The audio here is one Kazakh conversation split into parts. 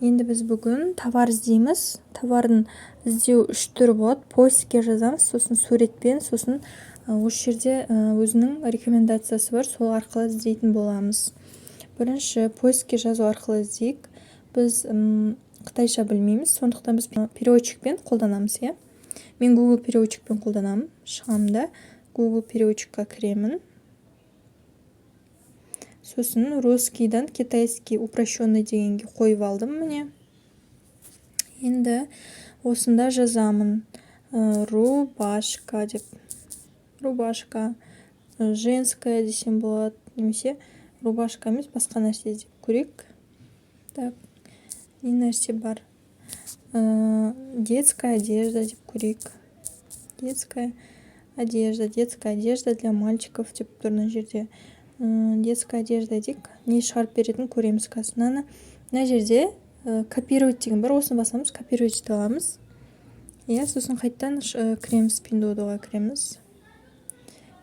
Енді біз бүгін товар іздейміз. Товардың іздеу 3 түрі болады. Поискке жазамыз, сосын суретпен, сосын осы жерде өзінің рекомендациясы бар, сол арқылы іздейтін боламыз. Бірінші поискке жазу арқылы іздейік. Біз қытайша білмейміз, сондықтан біз переводчикпен қолданамыз, иә. Мен Google переводчикпен қолданамын. Шығамда Google переводчикқа кіремін. Сосын русскийдан китайский упрощенный дегенге қойып алдым, міне. Енді осында жазамын рубашка деп. Рубашка, женская десем болады, немесе рубашка емес, басқа нәрсе деп көрейік. Так, не нәрсе бар? Детская одежда деп көрейік. Детская одежда для мальчиков деп тұр мына жерде. Детская одежда дейік. Не шығарып беретін көреміз қазір. Мына жерде копировать деген бар. Осыны басамыз, копировать ете аламыз. Иә, сосын қайттан кіреміз, пиндодаға кіреміз.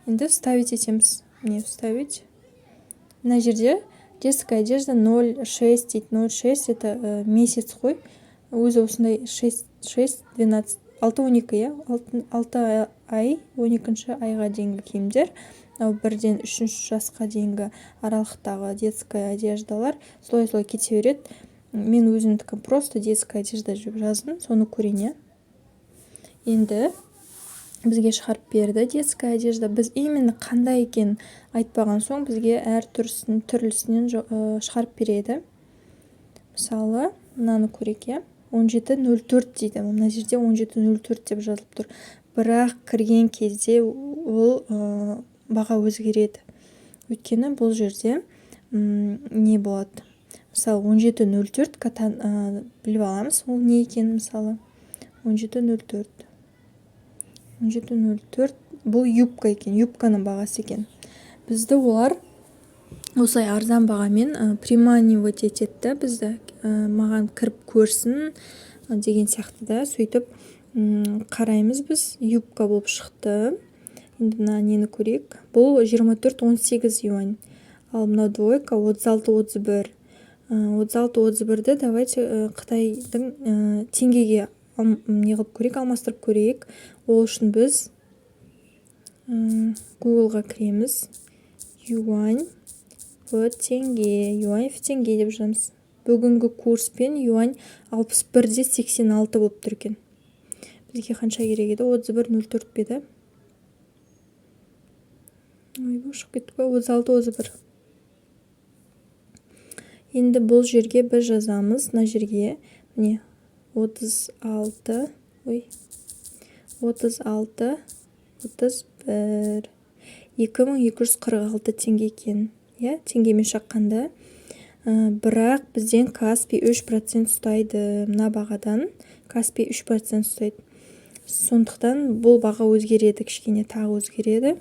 Енді вставить етеміз. Міне вставить. Мына жерде детская одежда 06 дейді. 06 это месяц қой. Өзі осындай 6-12, 6-12, иә. 6 ай, 12-ші айға дейінгі киімдер. Бірден 3-ші жасқа дейінгі аралықтағы детская одеждалар солай-солай кете береді. Мен өзімдікі просто детская одежда деп жаздым, соны көрейін. Енді бізге шығарып берді детская одежда. Біз именно қандай екен айтпаған соң бізге әр түрлісінен шығарып береді. Мысалы, мынаны көрейік. 17.04 дейді. Мына жерде 17.04 деп жазылып тұр. Бірақ кірген кезде ол баға өзгереді. Өйткені бұл жерде не болады? Мысалы 17.04 біліп аламыз. Ол не екен мысалы? 17.04. 17.04 бұл юбка екен. Юбканың бағасы екен. Бізді олар осылай арзан бағамен приманивать етеді. Бізді маған кіріп көрсін деген сияқты да. Сөйтіп қараймыз біз. Юбка болып шықты. Енді мына нені көрейік. Бұл 24-18 юань. Ал мына двойка 36-31. 36-31-ді давайте Қытайдың теңгеге не қылып көрейік, алмастырып көрейік. Ол үшін біз Google-ға кіреміз. Юань в теңге. Юань в теңге деп жазамыз. Бүгінгі курспен юань 61.86 болып тұр екен. Бізге қанша керек еді? 31.04 беді. Ой, бұл шығып кетті ғой. 36-31. Енді бұл жерге біз жазамыз. Мына жерге міне 36, 31, 2246 теңге екен. Иә, теңгемен шаққанда. Бірақ бізден Каспий 3% ұстайды. Мына бағадан Каспий 3% ұстайды. Сондықтан бұл баға өзгереді, кішкене тағы өзгереді.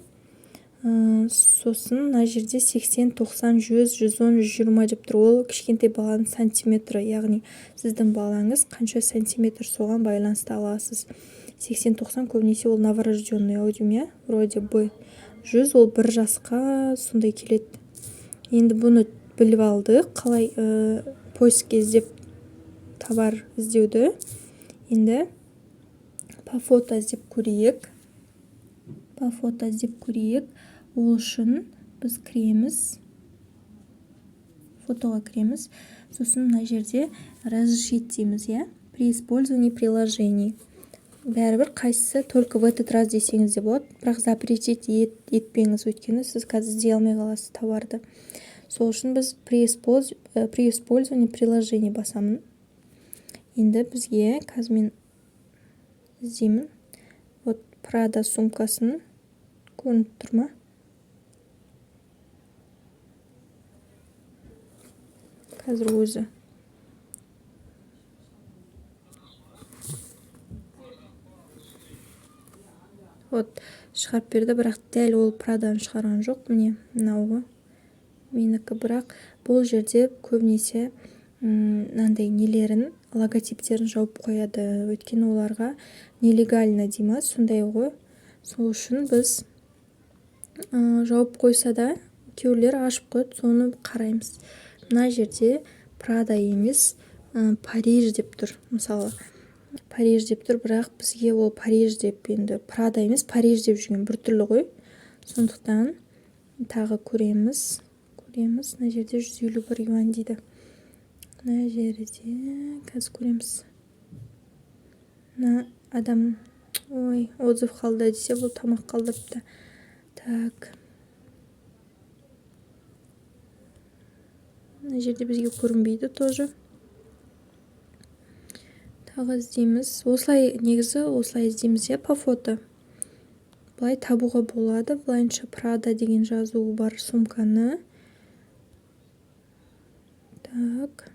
Сосын мына жерде 80, 90, 100, 110, 120 деп тұр. Ол кішкентай баланың сантиметрі, яғни сіздің балаңыз қанша сантиметр соған байланысты аласыз. 80-90 көбінесе ол новорожденный аудио, вроде бы. 100 ол бір жасқа сондай келеді. Енді бұны біліп алды, қалай поискке іздеп товар іздеуді. Енді по фото іздеп көрейік. Ол үшін біз кіреміз. Фотоға кіреміз. Сосын мына жерде разрешить дейміз, иә? При использовании приложений. Бәрібір қайсысы только в этот раз десеңіз де болады. Бірақ запретить етпеңіз, өйткені сіз қазір іздей алмай қаласыз товарды. Сол үшін біз при использовании приложений басамын. Енді бізге қазір мен іздеймін. Вот Prada сумкасын көрініп тұр ма? Қазір өзі. Вот шығарып берді, бірақ дәл ол Prada'ны шығарған жоқ. Міне, мынауғы. Менікі, бірақ бұл жерде көбінесе мынандай нелерін, логотиптерін жауып қояды. Өйткені оларға нелегально дейміз, сондай ғой. Сол үшін біз жауып қойса да, кейбіреулер ашып қойды, соны қараймыз. Мына жерде Prada емес, Париж деп тұр. Мысалы Париж деп тұр, бірақ бізге ол Париж деп, енді Прада емес Париж деп жүрген біртүрлі ғой. Сондықтан тағы көреміз. Мына жерде 151 юань дейді. Мына жерде қазір көреміз. Мына адам отзыв қалды десе, бұл тамақ қалдырыпты. Так. Мына жерде бізге көрінбейді тоже. Тағы іздейміз. Негізі осылай іздейміз по фото. Бұлай табуға болады. Былайынша Прада деген жазуы бар сумканы. Так.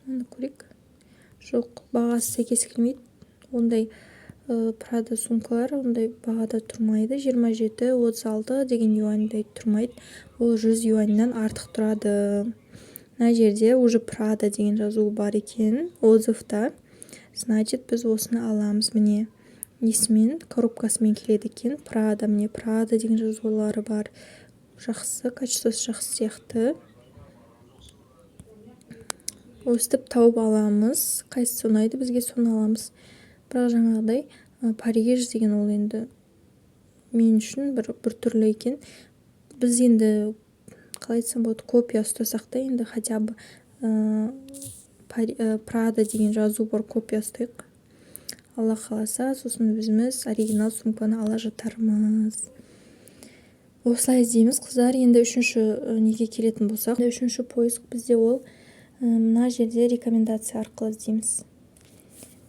Оны көрейік. Жоқ, бағасы сәйкес келмейді. Ондай Прада сумкалар ондай бағада тұрмайды. 27-36 деген юаньдай тұрмайды. Ол 100 юаньнан артық тұрады. Мына жерде уже Прада деген жазуы бар екен отзывта. Значит, біз осыны аламыз. Міне несімен, коробкасымен келеді екен. Прада, міне Прада деген жазулары бар. Жақсы, качествосы жақсы сияқты. Өстіп тауып аламыз. Қайсысы ұнайды, бізге соны аламыз. Бірақ жаңағыдай Париж деген ол енді мен үшін бір түрлі екен. Біз енді қалай айтсам болады, копия ұстасақ та енді хотя бы Прада деген жазу бар копия ұстайық. Алла қаласа, сосын өзіміз оригинал сумканы ала жатармыз. Осылай іздейміз қыздар. Енді үшінші неге келетін болсақ, үшінші поиск бізде ол мына жерде рекомендация арқылы іздейміз.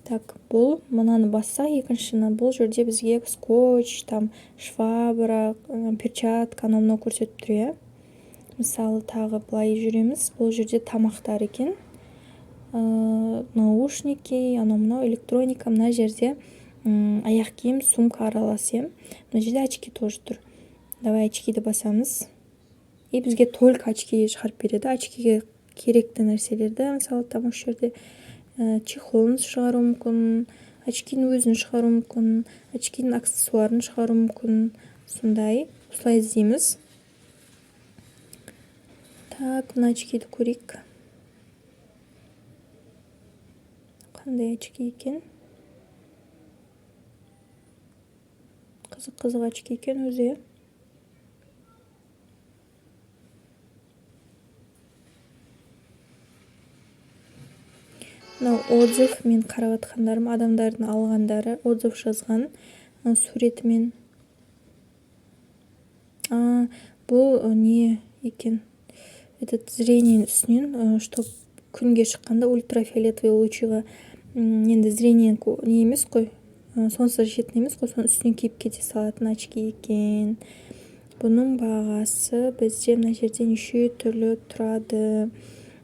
Так, бұл мынаны бассақ екіншіні, бұл жерде бізге скотч, там швабра, перчатка, анау көрсетіп тұр. Мысалы тағы былай жүреміз. Бұл жерде тамақтар екен. Наушники, анау электроника. Мына жерде аяқ киім, сумка аралас. Мына жерде очки тоже тұр. Давай очкиді басамыз. И бізге только очки шығарып береді. Очкиге керекті нәрселерді, мысалы там осы жерде чехолын шығару мүмкін, очкидің өзін шығару мүмкін, очкидің аксессуарын шығару мүмкін. Сондай, осылай іздейміз. Так, мына очкиді көрейік. Қандай очки екен? Қызық очки екен өзі. Отзыв, мен қарап атқандарым, адамдардың алғандары отзыв жазған суретімен. Бұл не екен? Этот зрениенің үстінен, чтоб күнге шыққанда ультрафиолетовый лучиға енді зрениен не емес қой, солнцезащитный емес қой, соның үстінен киіп кете салатын очки екен. Бұның бағасы бізде мына жерде неше түрлі тұрады.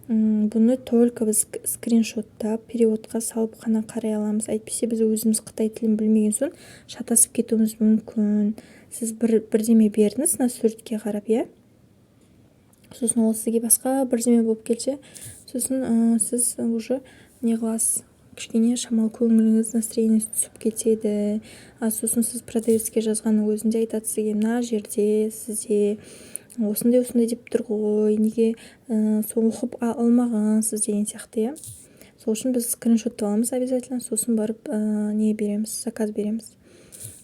Бұны только біз скриншоттап, переводқа салып қана қарай аламыз. Әйтпесе біз өзіміз Қытай тілін білмеген соң шатасып кетуіміз мүмкін. Сіз бірдеме бердіңіз, мына суретке қарап, сосын ол сізге басқа бірдеме болып келсе, сосын сіз уже не қыласыз, кішкене шамалы көңіліңіз, настроениеңіз түсіп кетеді. Сосын сіз продавецке жазғанның өзінде айтады сізге, мына жерде сізде осындай деп тұр ғой, неге соны оқып алмағансыз деген сияқты. Сол үшін біз скриншот аламыз обязательно, сосын барып не береміз, заказ береміз.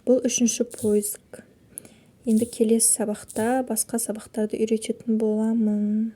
Бұл үшінші поиск. Енді келесі сабақта басқа сабақтарды үйрететін боламын.